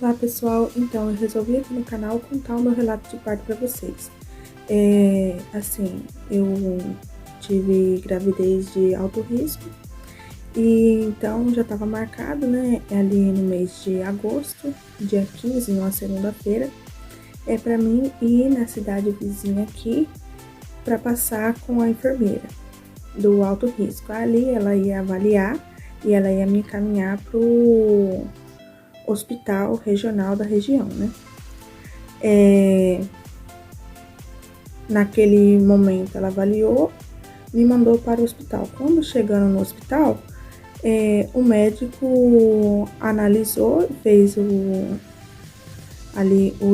Olá pessoal, então eu resolvi aqui no canal contar o meu relato de parto para vocês. Eu tive gravidez de alto risco e então já estava marcado, né, ali no mês de agosto, dia 15, numa segunda-feira, para mim ir na cidade vizinha aqui para passar com a enfermeira do alto risco. Ali ela ia avaliar e ela ia me encaminhar pro hospital regional da região, né? Naquele momento ela avaliou, me mandou para o hospital. Quando chegando no hospital, o médico analisou, fez o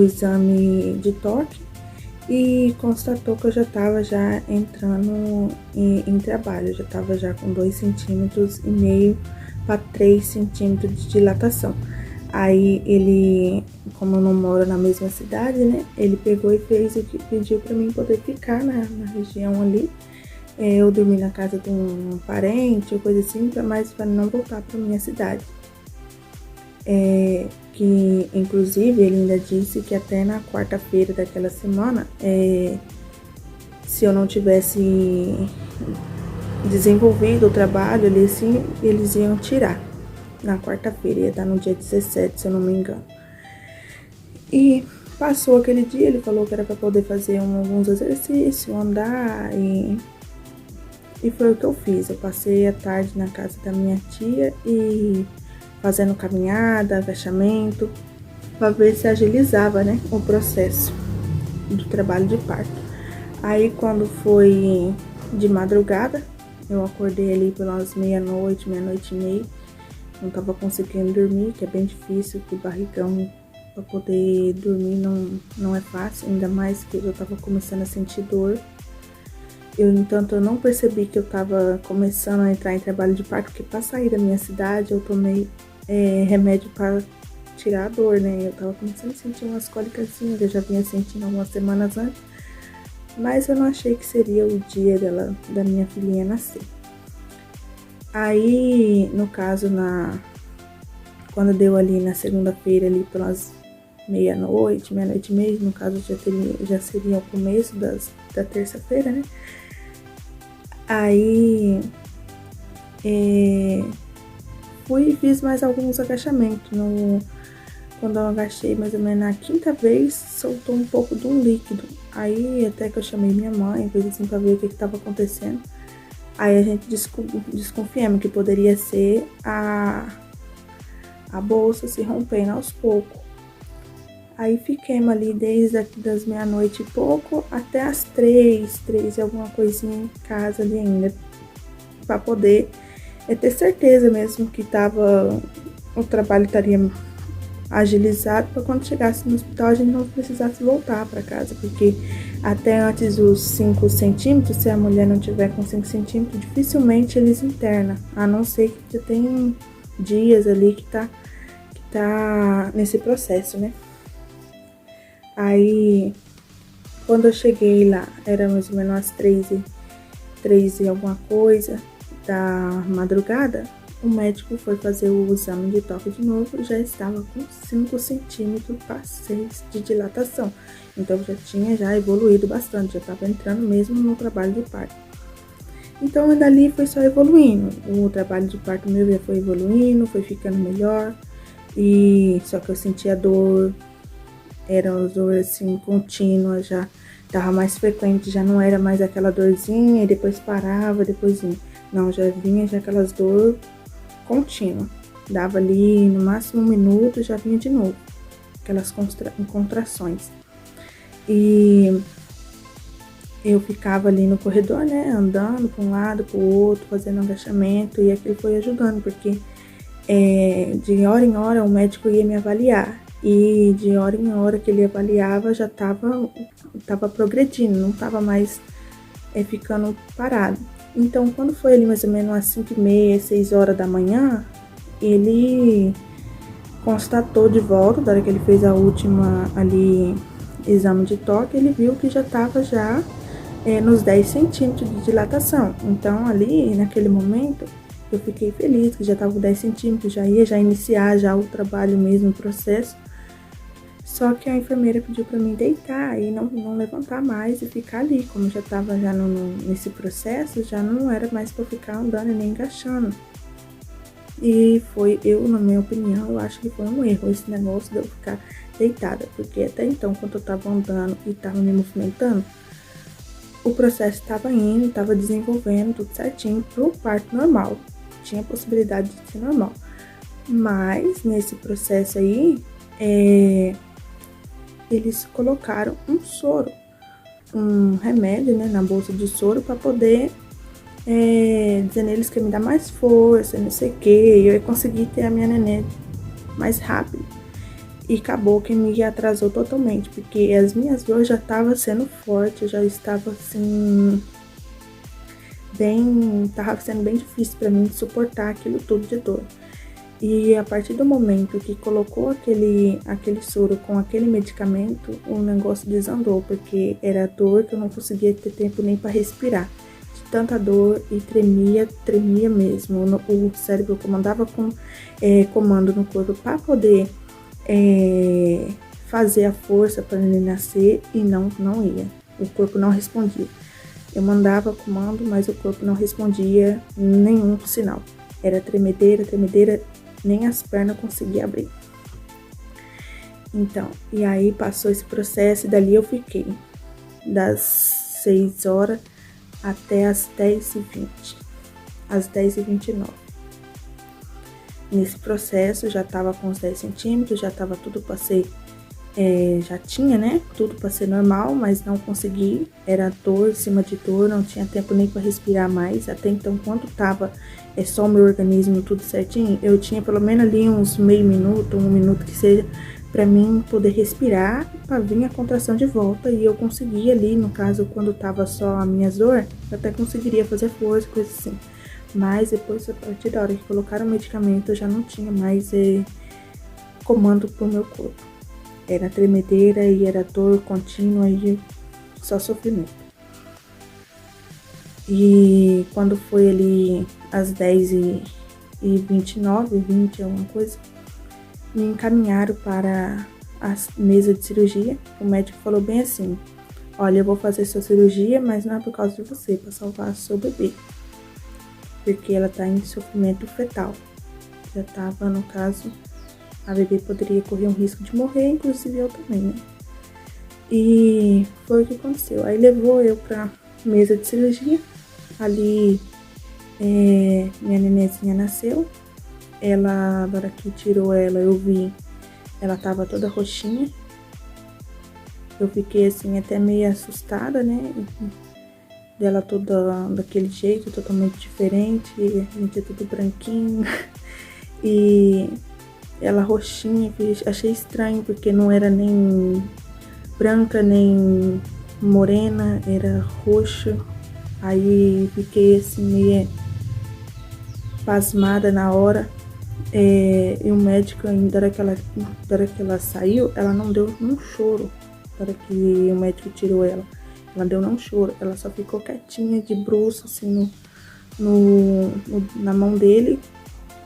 exame de toque e constatou que eu já estava entrando em trabalho, já estava já com 2,5 cm para 3 centímetros de dilatação. Aí ele, como eu não moro na mesma cidade, né, ele pegou e fez o que pediu para mim poder ficar na região ali. Eu dormi na casa de um parente ou coisa assim, mas para não voltar para minha cidade. Que inclusive ele ainda disse que até na quarta-feira daquela semana, se eu não tivesse desenvolvido o trabalho, eles iam tirar. Na quarta-feira, ia estar no dia 17, se eu não me engano. E passou aquele dia, ele falou que era para poder fazer alguns exercícios, andar, e foi o que eu fiz. Eu passei a tarde na casa da minha tia e fazendo caminhada, agachamento, para ver se agilizava, né, o processo do trabalho de parto. Aí quando foi de madrugada, eu acordei ali pelas meia-noite, meia-noite e meia. Não tava conseguindo dormir, que é bem difícil, que o barrigão para poder dormir não é fácil, ainda mais que eu tava começando a sentir dor. Eu não percebi que eu tava começando a entrar em trabalho de parto, porque para sair da minha cidade eu tomei remédio para tirar a dor, né? Eu tava começando a sentir umas cólicas, eu já vinha sentindo algumas semanas antes, mas eu não achei que seria o dia da minha filhinha nascer. Aí, no caso, quando deu ali na segunda-feira, ali pelas meia-noite, meia-noite e meia, no caso já seria o começo da terça-feira, né? Aí, fui e fiz mais alguns agachamentos. Quando eu agachei mais ou menos na quinta vez, soltou um pouco de um líquido. Aí, até que eu chamei minha mãe, coisa assim, pra ver o que estava acontecendo. Aí a gente desconfiamos que poderia ser a bolsa se rompendo aos poucos. Aí fiquemos ali desde das meia-noite e pouco até as 3 e alguma coisinha em casa ali ainda. Pra poder ter certeza mesmo que o trabalho estaria agilizado, para quando chegasse no hospital a gente não precisasse voltar para casa, porque até antes dos 5 centímetros, se a mulher não tiver com 5 centímetros, dificilmente eles internam, a não ser que já tem dias ali que tá nesse processo, né? Aí, quando eu cheguei lá, era mais ou menos às 3 e alguma coisa da madrugada, o médico foi fazer o exame de toque de novo e já estava com 5 centímetros para 6 de dilatação. Então já tinha evoluído bastante, já estava entrando mesmo no trabalho de parto. Então dali foi só evoluindo. O trabalho de parto meu já foi evoluindo, foi ficando melhor. E só que eu sentia dor, era uma dor assim contínua, já estava mais frequente, já não era mais aquela dorzinha e depois parava, depois vinha. Não, já vinha aquelas dor contínua, dava ali no máximo 1 minuto, já vinha de novo, aquelas contrações. E eu ficava ali no corredor, né, andando para um lado, para o outro, fazendo agachamento, e aquilo foi ajudando, porque de hora em hora o médico ia me avaliar, e de hora em hora que ele avaliava já tava progredindo, não tava mais ficando parado. Então, quando foi ali mais ou menos às 5h30, 6 horas da manhã, ele constatou de volta, da hora que ele fez a última ali exame de toque, ele viu que já estava nos 10 centímetros de dilatação. Então, ali, naquele momento, eu fiquei feliz que já estava com 10 centímetros, já ia iniciar o trabalho mesmo, o processo. Só que a enfermeira pediu pra mim deitar e não levantar mais e ficar ali. Como já tava já nesse processo, já não era mais pra eu ficar andando e nem agachando. E na minha opinião, eu acho que foi um erro esse negócio de eu ficar deitada. Porque até então, quando eu tava andando e tava me movimentando, o processo estava indo, estava desenvolvendo tudo certinho pro parto normal. Tinha possibilidade de ser normal. Mas nesse processo aí, eles colocaram um soro, um remédio, né, na bolsa de soro para poder dizendo eles que ia me dar mais força, não sei o que, e eu ia conseguir ter a minha neném mais rápido. E acabou que me atrasou totalmente, porque as minhas dores já estavam sendo fortes, eu já estava assim, tava sendo bem difícil para mim suportar aquilo tudo de dor. E a partir do momento que colocou aquele soro com aquele medicamento, o negócio desandou, porque era dor que eu não conseguia ter tempo nem para respirar. De tanta dor e tremia mesmo. O cérebro comandava com comando no corpo para poder fazer a força para ele nascer e não ia. O corpo não respondia. Eu mandava comando, mas o corpo não respondia nenhum sinal. Era tremedeira, nem as pernas conseguia abrir. Então, e aí passou esse processo e dali eu fiquei das 6 horas até as 10h20, às 10h29. Nesse processo já tava com os 10 centímetros, já tava tudo pra ser, já tinha, né, tudo pra ser normal, mas não consegui, era dor em cima de dor, não tinha tempo nem pra respirar mais. Até então, quando tava só o meu organismo tudo certinho, eu tinha pelo menos ali uns meio minuto, 1 minuto que seja, pra mim poder respirar, pra vir a contração de volta. E eu conseguia ali, no caso, quando tava só a minha dor, eu até conseguiria fazer força, coisa assim. Mas depois, a partir da hora que colocaram o medicamento, eu já não tinha mais comando pro meu corpo. Era tremedeira e era dor contínua e só sofrimento. E quando foi ali às 10h29, 20, alguma coisa, me encaminharam para a mesa de cirurgia. O médico falou bem assim: olha, eu vou fazer sua cirurgia, mas não é por causa de você, é para salvar seu bebê. Porque ela tá em sofrimento fetal. Já tava, no caso, a bebê poderia correr um risco de morrer, inclusive eu também, né? E foi o que aconteceu. Aí levou eu pra mesa de cirurgia. Ali, minha nenenzinha nasceu. Ela, na hora que tirou ela, eu vi, ela tava toda roxinha. Eu fiquei assim, até meio assustada, né? Dela toda daquele jeito, totalmente diferente. A gente é tudo branquinho. E ela roxinha, achei estranho, porque não era nem branca, nem morena, era roxa. Aí fiquei assim, meio pasmada na hora. E o médico, ainda da hora que ela saiu, ela não deu um choro. Na hora que o médico tirou ela, ela deu um choro. Ela só ficou quietinha, de bruço, assim, na mão dele,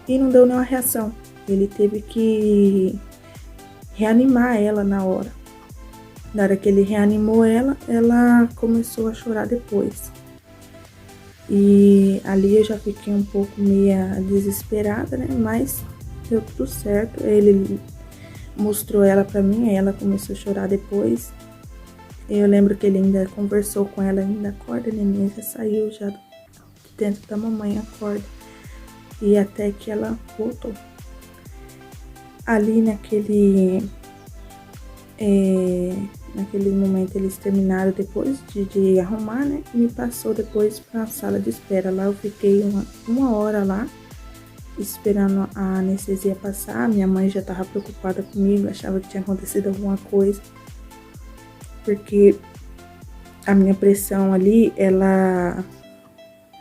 e não deu nenhuma reação. Ele teve que reanimar ela na hora. Na hora que ele reanimou ela, ela começou a chorar depois. E ali eu já fiquei um pouco meia desesperada, né? Mas deu tudo certo. Ele mostrou ela pra mim, aí ela começou a chorar depois. Eu lembro que ele ainda conversou com ela, ainda: acorda, neném, já saiu já de dentro da mamãe, acorda. E até que ela voltou. Ali naquele momento eles terminaram depois de arrumar, né? Me passou depois pra sala de espera. Lá eu fiquei uma hora lá, esperando a anestesia passar. Minha mãe já tava preocupada comigo, achava que tinha acontecido alguma coisa. Porque a minha pressão ali, ela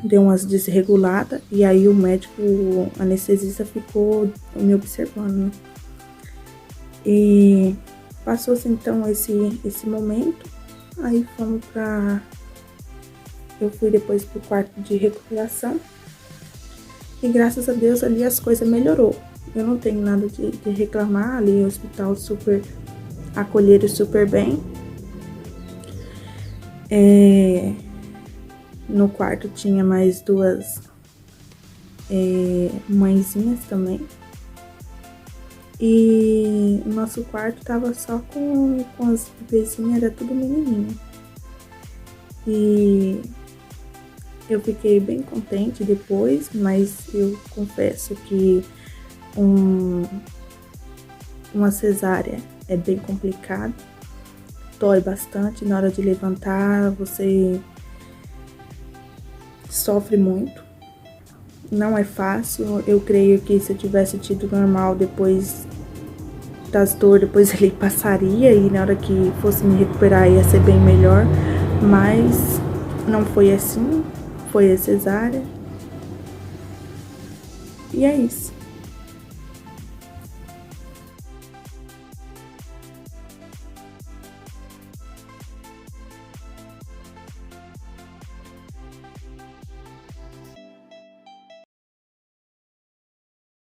deu umas desreguladas. E aí o médico, o anestesista, ficou me observando, né? E passou-se então esse momento. Aí fomos eu fui depois pro quarto de recuperação. E graças a Deus ali as coisas melhorou. Eu não tenho nada de reclamar. Ali o hospital super acolheram super bem. No quarto tinha mais duas mãezinhas também. E o nosso quarto tava só com as bebezinhas, era tudo menininho. E eu fiquei bem contente depois, mas eu confesso que uma cesárea é bem complicado, dói bastante na hora de levantar, você sofre muito, não é fácil. Eu creio que se eu tivesse tido normal depois das dores, depois ele passaria e na hora que fosse me recuperar ia ser bem melhor, mas não foi assim, foi a cesárea. E é isso.